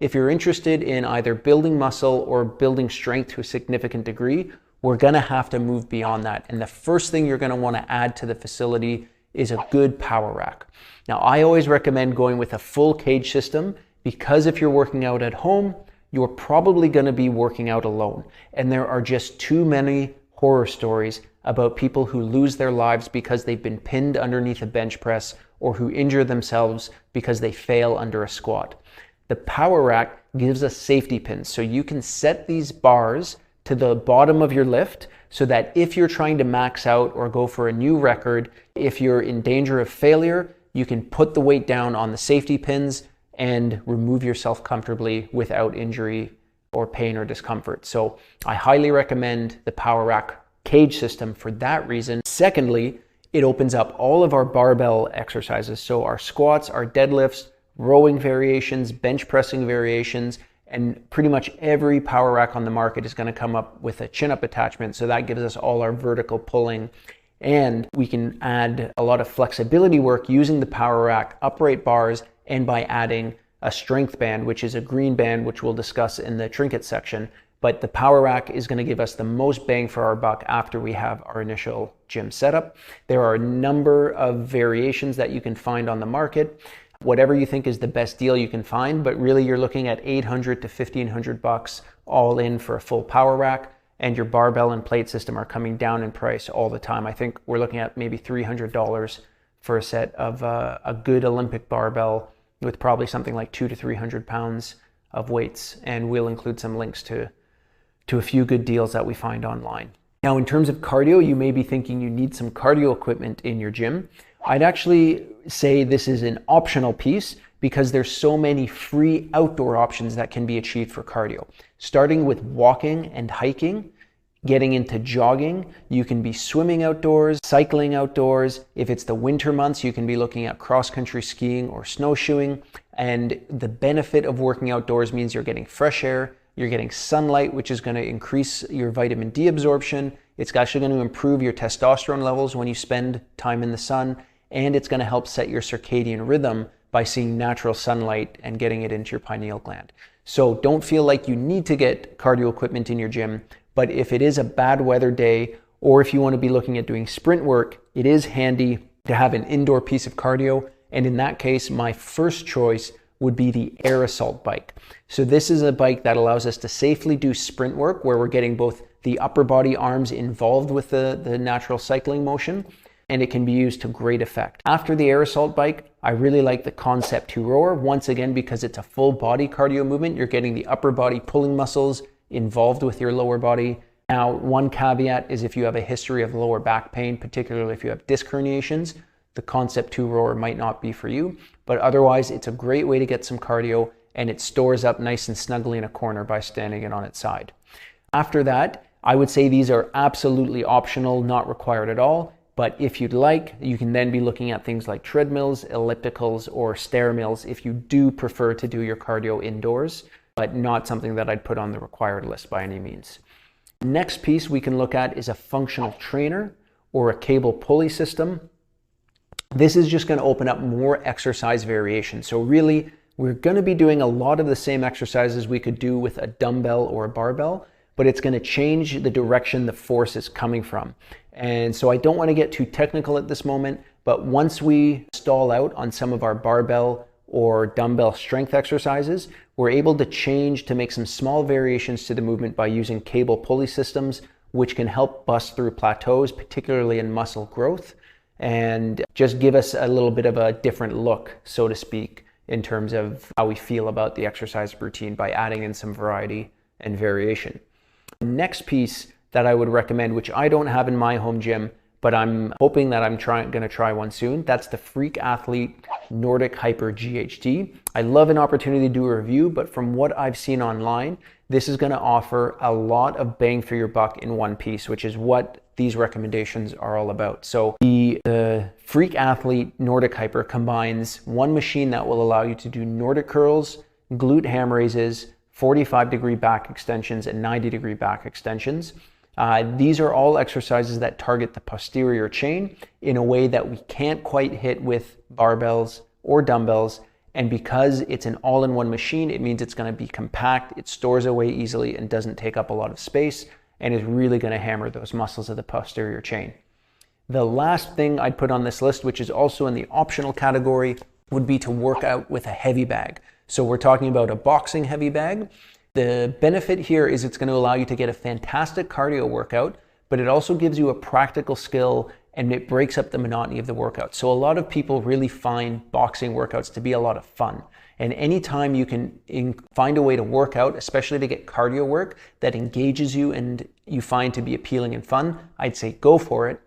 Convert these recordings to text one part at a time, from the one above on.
If you're interested in either building muscle or building strength to a significant degree, we're gonna have to move beyond that. And the first thing you're gonna wanna add to the facility is a good power rack. Now, I always recommend going with a full cage system because if you're working out at home, you're probably gonna be working out alone. And there are just too many horror stories about people who lose their lives because they've been pinned underneath a bench press or who injure themselves because they fail under a squat. The power rack gives us safety pins, so you can set these bars to the bottom of your lift so that if you're trying to max out or go for a new record, if you're in danger of failure, you can put the weight down on the safety pins and remove yourself comfortably without injury or pain or discomfort. So I highly recommend the power rack cage system for that reason. Secondly, it opens up all of our barbell exercises. So our squats, our deadlifts, rowing variations, bench pressing variations, and pretty much every power rack on the market is going to come up with a chin-up attachment. So that gives us all our vertical pulling. And we can add a lot of flexibility work using the power rack upright bars and by adding a strength band, which is a green band, which we'll discuss in the trinket section. But the power rack is going to give us the most bang for our buck after we have our initial gym setup. There are a number of variations that you can find on the market. Whatever you think is the best deal you can find, but really you're looking at $800 to $1,500 all in for a full power rack, and your barbell and plate system are coming down in price all the time. I think we're looking at maybe $300 for a set of a good Olympic barbell with probably something like 200 to 300 pounds of weights, and we'll include some links to a few good deals that we find online. Now, in terms of cardio, you may be thinking you need some cardio equipment in your gym. I'd actually say this is an optional piece because there's so many free outdoor options that can be achieved for cardio. Starting with walking and hiking, getting into jogging, you can be swimming outdoors, cycling outdoors. If it's the winter months, you can be looking at cross-country skiing or snowshoeing. And the benefit of working outdoors means you're getting fresh air, you're getting sunlight, which is going to increase your vitamin D absorption. It's actually going to improve your testosterone levels when you spend time in the sun, and it's going to help set your circadian rhythm by seeing natural sunlight and getting it into your pineal gland. So don't feel like you need to get cardio equipment in your gym, but if it is a bad weather day, or if you want to be looking at doing sprint work, it is handy to have an indoor piece of cardio. And in that case, my first choice would be the Air Assault bike. So this is a bike that allows us to safely do sprint work where we're getting both the upper body arms involved with the natural cycling motion, and it can be used to great effect. After the Air Assault bike, I really like the Concept 2 rower, once again because it's a full body cardio movement. You're getting the upper body pulling muscles involved with your lower body. Now, one caveat is if you have a history of lower back pain, particularly if you have disc herniations, the Concept 2 rower might not be for you, but otherwise it's a great way to get some cardio, and it stores up nice and snugly in a corner by standing it on its side. After that, I would say these are absolutely optional, not required at all, but if you'd like, you can then be looking at things like treadmills, ellipticals, or stair mills if you do prefer to do your cardio indoors, but not something that I'd put on the required list by any means. Next piece we can look at is a functional trainer or a cable pulley system. This is just going to open up more exercise variation. So really, we're going to be doing a lot of the same exercises we could do with a dumbbell or a barbell, but it's going to change the direction the force is coming from. And so I don't want to get too technical at this moment, but once we stall out on some of our barbell or dumbbell strength exercises, we're able to change to make some small variations to the movement by using cable pulley systems, which can help bust through plateaus, particularly in muscle growth, and just give us a little bit of a different look, so to speak, in terms of how we feel about the exercise routine by adding in some variety and variation. Next piece that I would recommend, which I don't have in my home gym, but I'm hoping that I'm going to try one soon, that's the Freak Athlete Nordic Hyper GHD. I love an opportunity to do a review, but from what I've seen online, this is going to offer a lot of bang for your buck in one piece, which is what these recommendations are all about. So the Freak Athlete Nordic Hyper combines one machine that will allow you to do Nordic curls, glute ham raises, 45-degree back extensions, and 90-degree back extensions. These are all exercises that target the posterior chain in a way that we can't quite hit with barbells or dumbbells, And because it's an all-in-one machine, it means it's going to be compact, it stores away easily and doesn't take up a lot of space, and is really going to hammer those muscles of the posterior chain. The last thing I'd put on this list, which is also in the optional category, would be to work out with a heavy bag. So we're talking about a boxing heavy bag. The benefit here is it's going to allow you to get a fantastic cardio workout, but it also gives you a practical skill and it breaks up the monotony of the workout. So a lot of people really find boxing workouts to be a lot of fun. And anytime you can find a way to work out, especially to get cardio work that engages you and you find to be appealing and fun, I'd say go for it.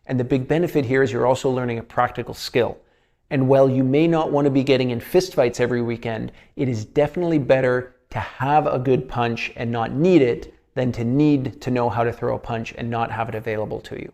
And the big benefit here is you're also learning a practical skill. And while you may not want to be getting in fistfights every weekend, it is definitely better to have a good punch and not need it than to need to know how to throw a punch and not have it available to you.